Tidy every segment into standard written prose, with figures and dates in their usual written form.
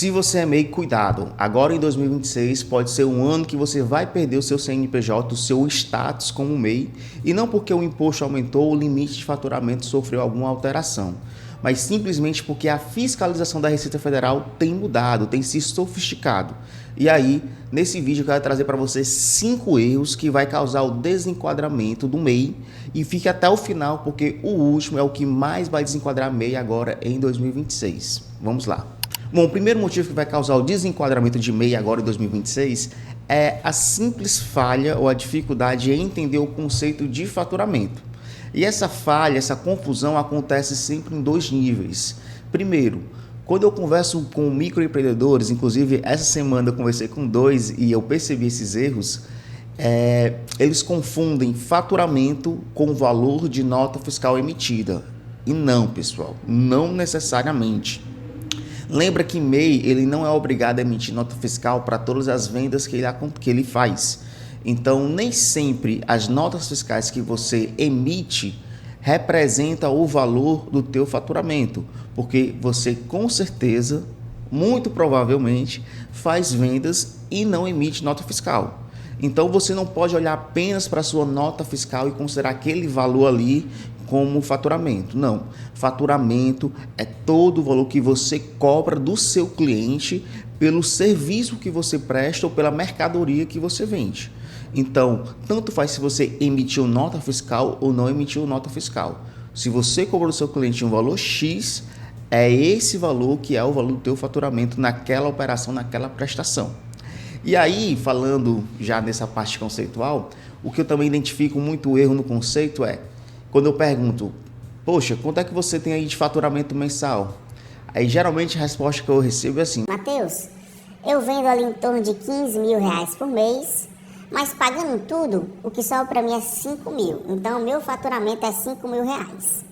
Se você é MEI, cuidado. Agora em 2026 pode ser um ano que você vai perder o seu CNPJ, o seu status como MEI, e não porque o imposto aumentou ou o limite de faturamento sofreu alguma alteração, mas simplesmente porque a fiscalização da Receita Federal tem mudado, tem se sofisticado. E aí, nesse vídeo eu quero trazer para você 5 erros que vai causar o desenquadramento do MEI, e fique até o final porque o último é o que mais vai desenquadrar MEI agora em 2026. Vamos lá. Bom, o primeiro motivo que vai causar o desenquadramento de MEI agora em 2026 é a simples falha ou a dificuldade em entender o conceito de faturamento. E essa falha, essa confusão acontece sempre em 2 níveis. Primeiro, quando eu converso com microempreendedores, inclusive essa semana eu conversei com 2 e eu percebi esses erros, eles confundem faturamento com o valor de nota fiscal emitida. E não, pessoal, não necessariamente. Lembra que MEI ele não é obrigado a emitir nota fiscal para todas as vendas que ele faz. Então, nem sempre as notas fiscais que você emite representam o valor do teu faturamento, porque você com certeza, muito provavelmente, faz vendas e não emite nota fiscal. Então, você não pode olhar apenas para a sua nota fiscal e considerar aquele valor ali como faturamento. Não, faturamento é todo o valor que você cobra do seu cliente pelo serviço que você presta ou pela mercadoria que você vende. Então, tanto faz se você emitiu nota fiscal ou não emitiu nota fiscal. Se você cobrou do seu cliente um valor X, é esse valor que é o valor do teu faturamento naquela operação, naquela prestação. E aí, falando já nessa parte conceitual, o que eu também identifico muito erro no conceito é quando eu pergunto, poxa, quanto é que você tem aí de faturamento mensal? Aí geralmente a resposta que eu recebo é assim: Matheus, eu vendo ali em torno de 15 mil reais por mês, mas pagando tudo, o que sobra para mim é 5 mil. Então, meu faturamento é 5 mil reais.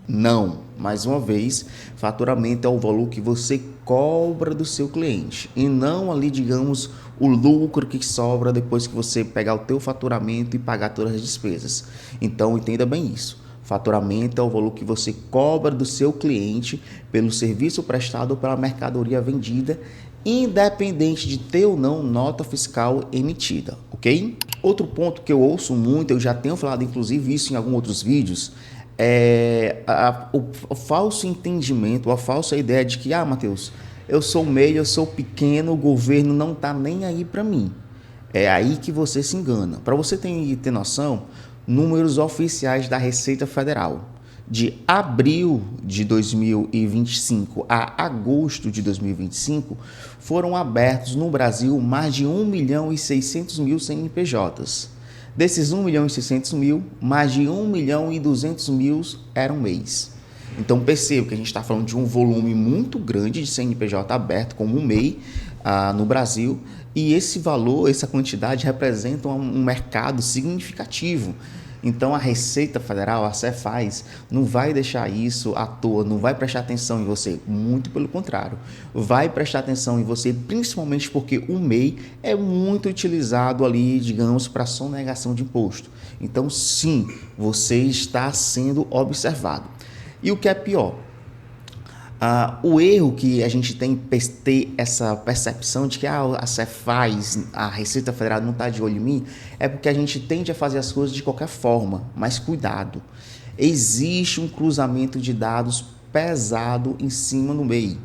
Não, mais uma vez, faturamento é o valor que você cobra do seu cliente e não ali, digamos, o lucro que sobra depois que você pegar o teu faturamento e pagar todas as despesas. Então, entenda bem isso. Faturamento é o valor que você cobra do seu cliente pelo serviço prestado ou pela mercadoria vendida, independente de ter ou não nota fiscal emitida, ok? Outro ponto que eu ouço muito, eu já tenho falado inclusive isso em alguns outros vídeos, é o falso entendimento, a falsa ideia de que, Matheus, eu sou MEI, eu sou pequeno, o governo não está nem aí para mim. É aí que você se engana. Para você ter noção, números oficiais da Receita Federal de abril de 2025 a agosto de 2025 foram abertos no Brasil mais de 1.600.000 CNPJs. Desses 1.600.000, mais de 1.200.000 eram MEIs. Então perceba que a gente está falando de um volume muito grande de CNPJ aberto como um MEI no Brasil, e esse valor, essa quantidade representa um mercado significativo. Então a Receita Federal, a Cefaz, não vai deixar isso à toa, não vai prestar atenção em você, muito pelo contrário, vai prestar atenção em você, principalmente porque o MEI é muito utilizado ali, digamos, para sonegação de imposto. Então sim, você está sendo observado. E o que é pior? O erro que a gente tem ter essa percepção de que a Cefaz, a Receita Federal não está de olho em mim, é porque a gente tende a fazer as coisas de qualquer forma, mas cuidado, existe um cruzamento de dados pesado em cima do MEI.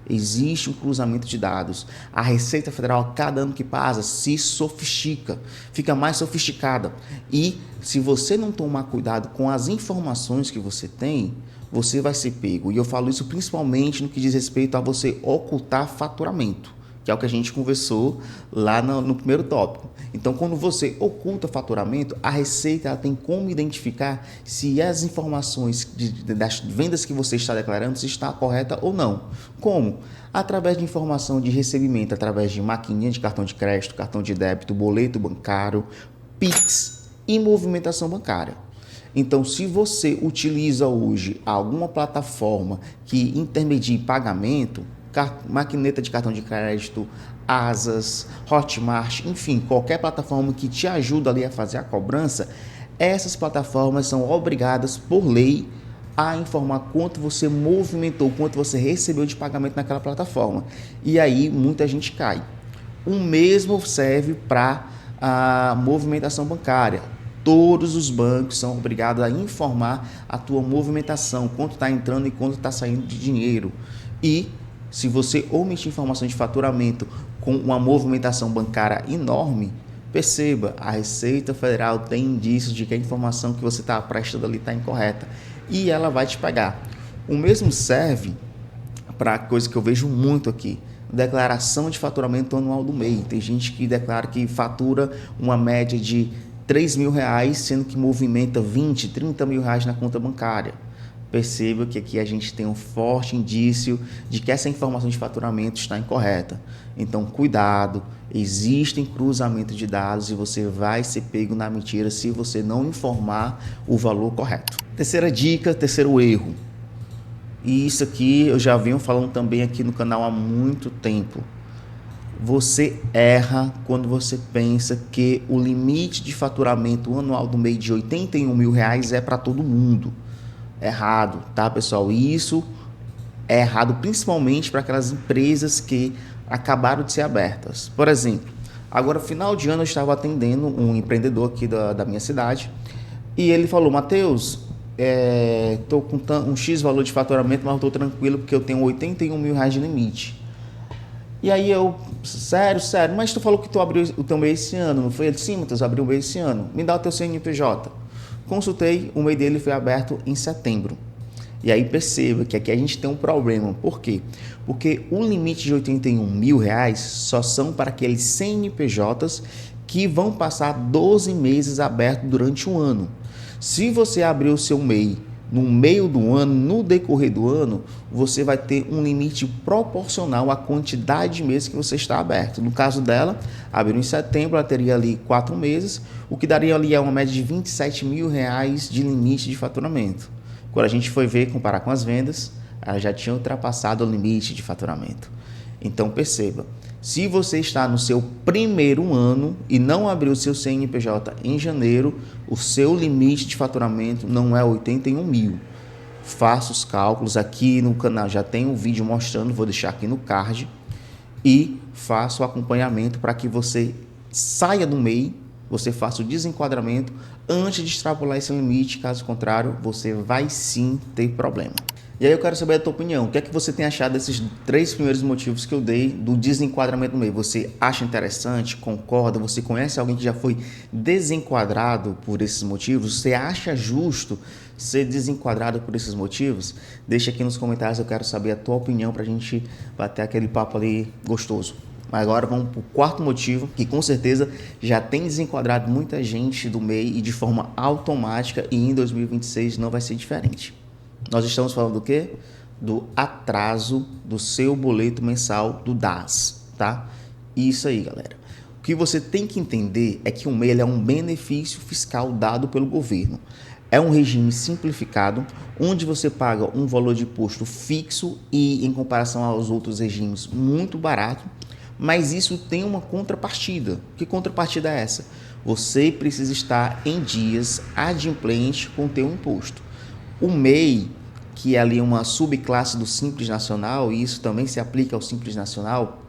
Existe um cruzamento de dados. A Receita Federal, a cada ano que passa, se sofistica, fica mais sofisticada. E se você não tomar cuidado com as informações que você tem, você vai ser pego. E eu falo isso principalmente no que diz respeito a você ocultar faturamento, que é o que a gente conversou lá no primeiro tópico. Então, quando você oculta faturamento, a Receita ela tem como identificar se as informações das vendas que você está declarando se está correta ou não. Como? Através de informação de recebimento, através de maquininha de cartão de crédito, cartão de débito, boleto bancário, Pix e movimentação bancária. Então, se você utiliza hoje alguma plataforma que intermedie pagamento, maquineta de cartão de crédito, Asas, Hotmart, enfim, qualquer plataforma que te ajuda ali a fazer a cobrança, essas plataformas são obrigadas por lei a informar quanto você movimentou, quanto você recebeu de pagamento naquela plataforma. E aí muita gente cai. O mesmo serve para a movimentação bancária. Todos os bancos são obrigados a informar a tua movimentação, quanto está entrando e quanto está saindo de dinheiro. E se você omitir informação de faturamento com uma movimentação bancária enorme, perceba, a Receita Federal tem indícios de que a informação que você está prestando ali está incorreta e ela vai te pagar. O mesmo serve para coisa que eu vejo muito aqui, declaração de faturamento anual do MEI. Tem gente que declara que fatura uma média de R$3.000, sendo que movimenta 20, 30 mil reais na conta bancária. Perceba que aqui a gente tem um forte indício de que essa informação de faturamento está incorreta. Então, cuidado, existem cruzamentos de dados e você vai ser pego na mentira se você não informar o valor correto. Terceira dica, terceiro erro. E isso aqui eu já venho falando também aqui no canal há muito tempo. Você erra quando você pensa que o limite de faturamento anual do MEI de R$81 mil é para todo mundo. Errado, tá, pessoal? E isso é errado principalmente para aquelas empresas que acabaram de ser abertas. Por exemplo, agora final de ano eu estava atendendo um empreendedor aqui da minha cidade e ele falou: Matheus, estou com um X valor de faturamento, mas estou tranquilo porque eu tenho R$81 mil de limite. E aí eu, sério, mas tu falou que tu abriu o teu MEI esse ano, não foi? Ele, sim, Matheus, abriu o MEI esse ano. Me dá o teu CNPJ. Consultei, o MEI dele foi aberto em setembro. E aí perceba que aqui a gente tem um problema. Por quê? Porque o limite de R$81 mil só são para aqueles CNPJs que vão passar 12 meses aberto durante um ano. Se você abrir o seu MEI no meio do ano, no decorrer do ano, você vai ter um limite proporcional à quantidade de meses que você está aberto. No caso dela, abriu em setembro, ela teria ali 4 meses, o que daria ali uma média de R$27 mil de limite de faturamento. Quando a gente foi ver, comparar com as vendas, ela já tinha ultrapassado o limite de faturamento. Então perceba, se você está no seu primeiro ano e não abriu o seu CNPJ em janeiro, o seu limite de faturamento não é 81 mil. Faça os cálculos, aqui no canal já tem um vídeo mostrando, vou deixar aqui no card, e faça o acompanhamento para que você saia do MEI, você faça o desenquadramento antes de extrapolar esse limite, caso contrário, você vai sim ter problema. E aí eu quero saber a tua opinião. O que é que você tem achado desses 3 primeiros motivos que eu dei do desenquadramento no MEI? Você acha interessante? Concorda? Você conhece alguém que já foi desenquadrado por esses motivos? Você acha justo ser desenquadrado por esses motivos? Deixa aqui nos comentários, eu quero saber a tua opinião para a gente bater aquele papo ali gostoso. Mas agora vamos para o quarto motivo, que com certeza já tem desenquadrado muita gente do MEI e de forma automática, e em 2026 não vai ser diferente. Nós estamos falando do quê? Do atraso do seu boleto mensal do DAS, tá? Isso aí, galera. O que você tem que entender é que o MEI é um benefício fiscal dado pelo governo. É um regime simplificado, onde você paga um valor de imposto fixo e, em comparação aos outros regimes, muito barato, mas isso tem uma contrapartida. Que contrapartida é essa? Você precisa estar em dias adimplente com o teu imposto. O MEI, que é ali uma subclasse do Simples Nacional, e isso também se aplica ao Simples Nacional,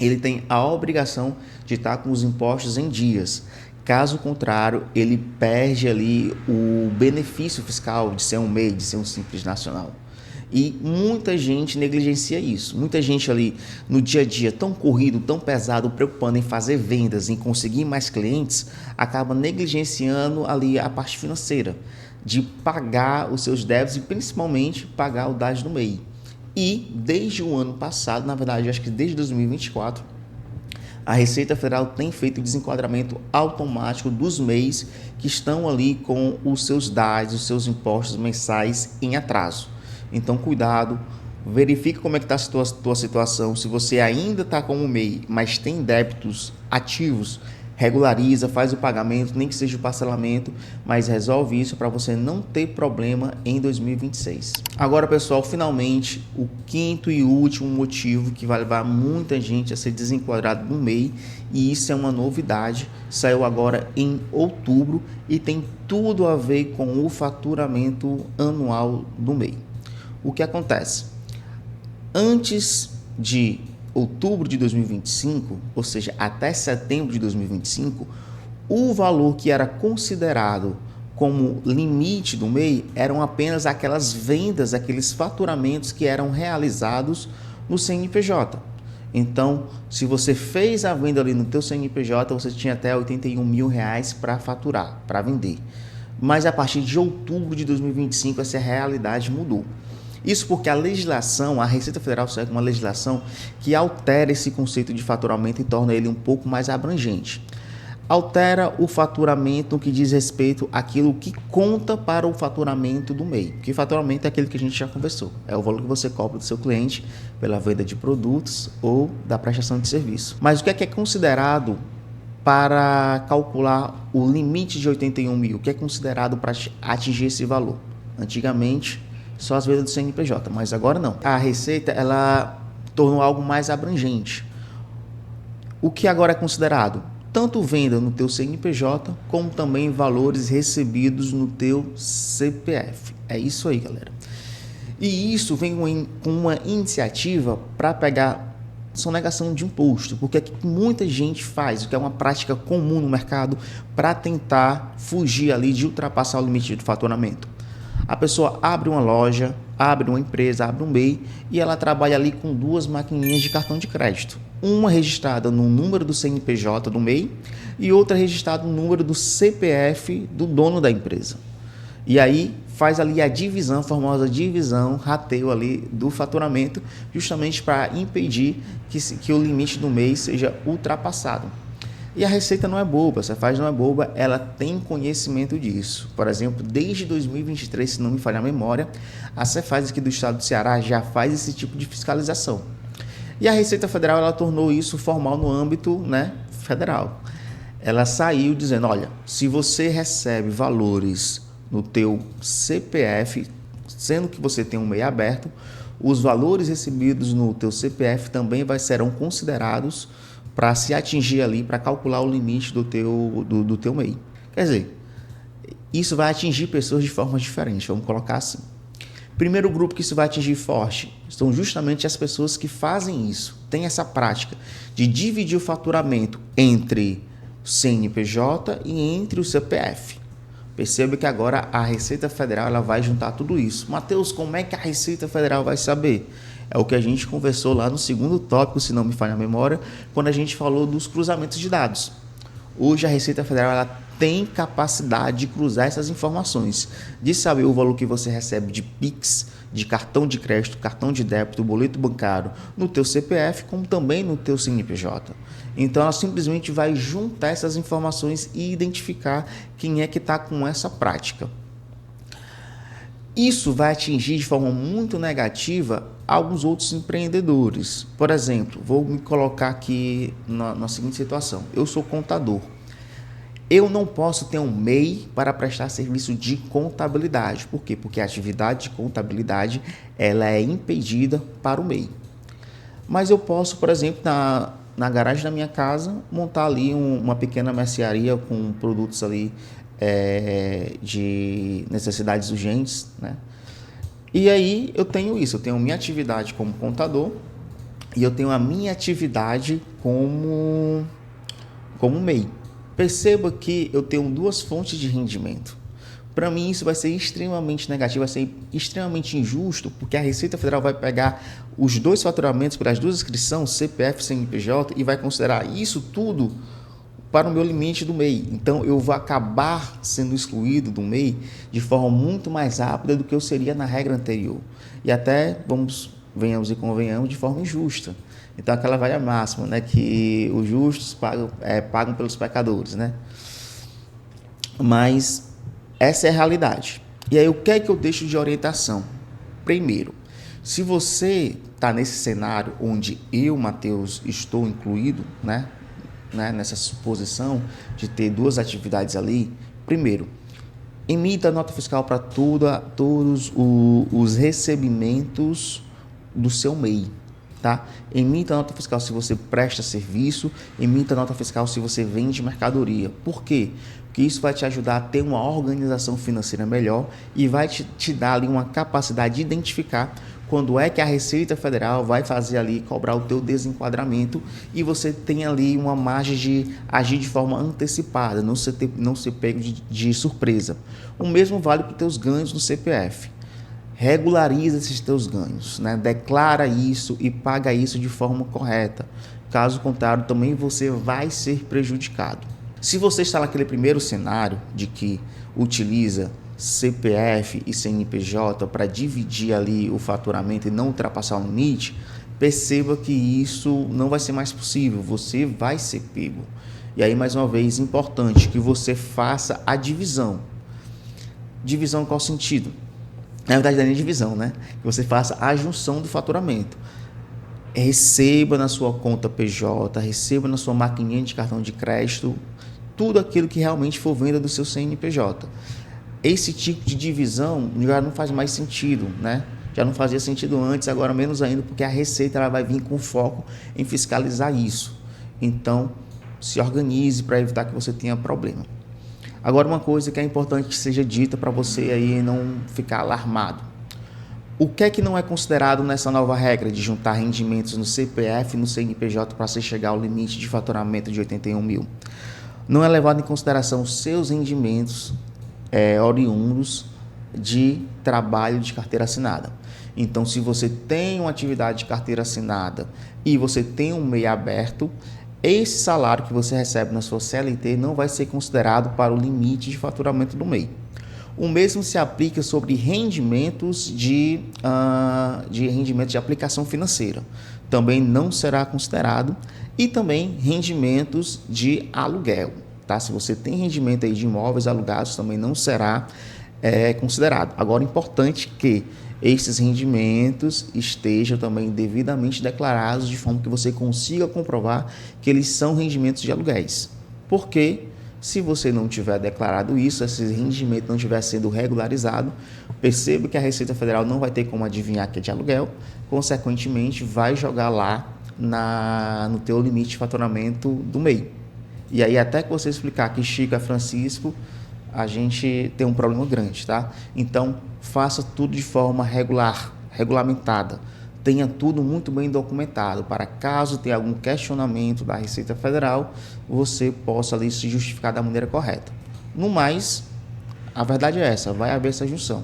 ele tem a obrigação de estar com os impostos em dias. Caso contrário, ele perde ali o benefício fiscal de ser um MEI, de ser um Simples Nacional. E muita gente negligencia isso. Muita gente ali no dia a dia, tão corrido, tão pesado, preocupando em fazer vendas, em conseguir mais clientes, acaba negligenciando ali a parte financeira, de pagar os seus débitos e principalmente pagar o DAS do MEI. E desde o ano passado, na verdade, acho que desde 2024, a Receita Federal tem feito o desenquadramento automático dos MEIs que estão ali com os seus DAS, os seus impostos mensais em atraso. Então, cuidado, verifique como é que está a tua situação. Se você ainda está como MEI, mas tem débitos ativos, regulariza, faz o pagamento, nem que seja o parcelamento, mas resolve isso para você não ter problema em 2026. Agora, pessoal, finalmente, o quinto e último motivo que vai levar muita gente a ser desenquadrado no MEI, e isso é uma novidade, saiu agora em outubro e tem tudo a ver com o faturamento anual do MEI. O que acontece? Antes de outubro de 2025, ou seja, até setembro de 2025, o valor que era considerado como limite do MEI eram apenas aquelas vendas, aqueles faturamentos que eram realizados no CNPJ. Então, se você fez a venda ali no teu CNPJ, você tinha até R$81 mil para faturar, para vender. Mas a partir de outubro de 2025, essa realidade mudou. Isso porque a legislação, a Receita Federal segue uma legislação que altera esse conceito de faturamento e torna ele um pouco mais abrangente. Altera o faturamento no que diz respeito àquilo que conta para o faturamento do MEI. Que faturamento é aquele que a gente já conversou. É o valor que você cobra do seu cliente pela venda de produtos ou da prestação de serviço. Mas o que é considerado para calcular o limite de 81 mil? O que é considerado para atingir esse valor? Antigamente, só as vendas do CNPJ, mas agora não. A Receita, ela tornou algo mais abrangente. O que agora é considerado? Tanto venda no teu CNPJ, como também valores recebidos no teu CPF. É isso aí, galera. E isso vem com uma iniciativa para pegar sonegação de imposto, porque é que muita gente faz, o que é uma prática comum no mercado, para tentar fugir ali de ultrapassar o limite de faturamento. A pessoa abre uma loja, abre uma empresa, abre um MEI e ela trabalha ali com duas maquininhas de cartão de crédito. Uma registrada no número do CNPJ do MEI e outra registrada no número do CPF do dono da empresa. E aí faz ali a divisão, a famosa divisão, rateio ali do faturamento, justamente para impedir que o limite do mês seja ultrapassado. E a Receita não é boba, a Cefaz não é boba, ela tem conhecimento disso. Por exemplo, desde 2023, se não me falhar a memória, a Cefaz aqui do estado do Ceará já faz esse tipo de fiscalização. E a Receita Federal, ela tornou isso formal no âmbito, federal. Ela saiu dizendo, olha, se você recebe valores no teu CPF, sendo que você tem um MEI aberto, os valores recebidos no teu CPF também serão considerados para se atingir ali, para calcular o limite do teu MEI. Quer dizer, isso vai atingir pessoas de formas diferentes, vamos colocar assim. Primeiro grupo que isso vai atingir forte são justamente as pessoas que fazem isso, têm essa prática de dividir o faturamento entre o CNPJ e entre o CPF. Perceba que agora a Receita Federal ela vai juntar tudo isso. Matheus, como é que a Receita Federal vai saber? É o que a gente conversou lá no segundo tópico, se não me falha a memória, quando a gente falou dos cruzamentos de dados. Hoje a Receita Federal ela tem capacidade de cruzar essas informações, de saber o valor que você recebe de Pix, de cartão de crédito, cartão de débito, boleto bancário, no teu CPF, como também no teu CNPJ. Então ela simplesmente vai juntar essas informações e identificar quem é que está com essa prática. Isso vai atingir de forma muito negativa alguns outros empreendedores. Por exemplo, vou me colocar aqui na seguinte situação. Eu sou contador. Eu não posso ter um MEI para prestar serviço de contabilidade. Por quê? Porque a atividade de contabilidade ela é impedida para o MEI. Mas eu posso, por exemplo, na garagem da minha casa, montar ali uma pequena mercearia com produtos ali de necessidades urgentes, né? E aí eu tenho isso, eu tenho minha atividade como contador e eu tenho a minha atividade como MEI. Perceba que eu tenho duas fontes de rendimento. Para mim isso vai ser extremamente negativo, vai ser extremamente injusto, porque a Receita Federal vai pegar os dois faturamentos pelas duas inscrições, CPF e CNPJ, e vai considerar isso tudo para o meu limite do MEI. Então eu vou acabar sendo excluído do MEI de forma muito mais rápida do que eu seria na regra anterior. E até, venhamos e convenhamos, de forma injusta. Então aquela velha máxima, né, que os justos pagam pelos pecadores, né? Mas essa é a realidade. E aí o que é que eu deixo de orientação? Primeiro, se você está nesse cenário onde eu, Matheus, estou incluído, né? né, nessa suposição de ter duas atividades ali, primeiro, emita nota fiscal para todos os recebimentos do seu MEI, tá? Emita nota fiscal se você presta serviço, emita nota fiscal se você vende mercadoria. Por quê? Porque isso vai te ajudar a ter uma organização financeira melhor e vai te dar ali uma capacidade de identificar quando é que a Receita Federal vai fazer ali, cobrar o teu desenquadramento, e você tem ali uma margem de agir de forma antecipada, não ser pego de surpresa. O mesmo vale para os teus ganhos no CPF. Regulariza esses teus ganhos, né? Declara isso e paga isso de forma correta. Caso contrário, também você vai ser prejudicado. Se você está naquele primeiro cenário de que utiliza CPF e CNPJ para dividir ali o faturamento e não ultrapassar o limite, perceba que isso não vai ser mais possível, você vai ser pego. E aí, mais uma vez, importante que você faça a divisão. Divisão em qual sentido? Na verdade, não é nem divisão, né? Que você faça a junção do faturamento. Receba na sua conta PJ, receba na sua maquininha de cartão de crédito, tudo aquilo que realmente for venda do seu CNPJ. Esse tipo de divisão já não faz mais sentido, né? Já não fazia sentido antes, agora menos ainda, porque a Receita ela vai vir com foco em fiscalizar isso. Então, se organize para evitar que você tenha problema. Agora, uma coisa que é importante que seja dita para você aí não ficar alarmado. O que é que não é considerado nessa nova regra de juntar rendimentos no CPF e no CNPJ para se chegar ao limite de faturamento de 81 mil? Não é levado em consideração os seus rendimentos oriundos de trabalho de carteira assinada. Então, se você tem uma atividade de carteira assinada e você tem um MEI aberto, esse salário que você recebe na sua CLT não vai ser considerado para o limite de faturamento do MEI. O mesmo se aplica sobre rendimentos de aplicação financeira. Também não será considerado. E também rendimentos de aluguel. Tá? Se você tem rendimento aí de imóveis alugados, também não será considerado. Agora, importante que esses rendimentos estejam também devidamente declarados, de forma que você consiga comprovar que eles são rendimentos de aluguéis. Porque se você não tiver declarado isso, esse rendimento não estiver sendo regularizado, perceba que a Receita Federal não vai ter como adivinhar que é de aluguel, consequentemente vai jogar lá no teu limite de faturamento do MEI. E aí, até que você explicar que Chico é Francisco, a gente tem um problema grande, tá? Então, faça tudo de forma regulamentada. Tenha tudo muito bem documentado, para caso tenha algum questionamento da Receita Federal, você possa ali se justificar da maneira correta. No mais, a verdade é essa, vai haver essa junção.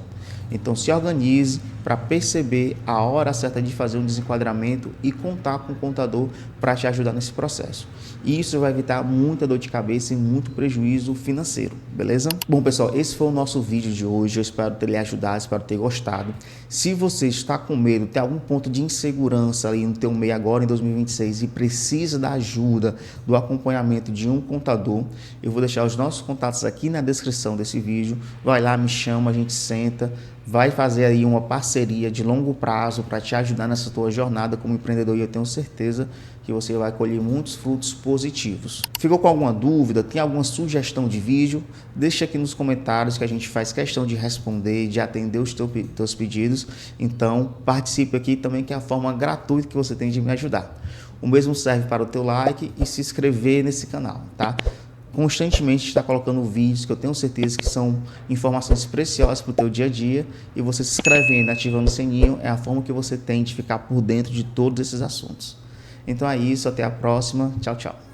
Então, se organize para perceber a hora certa de fazer um desenquadramento e contar com o contador para te ajudar nesse processo. E isso vai evitar muita dor de cabeça e muito prejuízo financeiro, beleza? Bom, pessoal, esse foi o nosso vídeo de hoje. Eu espero ter lhe ajudado, espero ter gostado. Se você está com medo, tem algum ponto de insegurança ali no teu MEI agora em 2026 e precisa da ajuda, do acompanhamento de um contador, eu vou deixar os nossos contatos aqui na descrição desse vídeo. Vai lá, me chama, a gente senta, vai fazer aí uma parceria de longo prazo para te ajudar nessa tua jornada como empreendedor, e eu tenho certeza que você vai colher muitos frutos positivos. Ficou com alguma dúvida? Tem alguma sugestão de vídeo? Deixa aqui nos comentários que a gente faz questão de responder, de atender os teus pedidos. Então, participe aqui também, que é a forma gratuita que você tem de me ajudar. O mesmo serve para o teu like e se inscrever nesse canal, tá? Constantemente está colocando vídeos que eu tenho certeza que são informações preciosas para o teu dia a dia, e você se inscrevendo, ativando o sininho, é a forma que você tem de ficar por dentro de todos esses assuntos. Então é isso, até a próxima, tchau, tchau.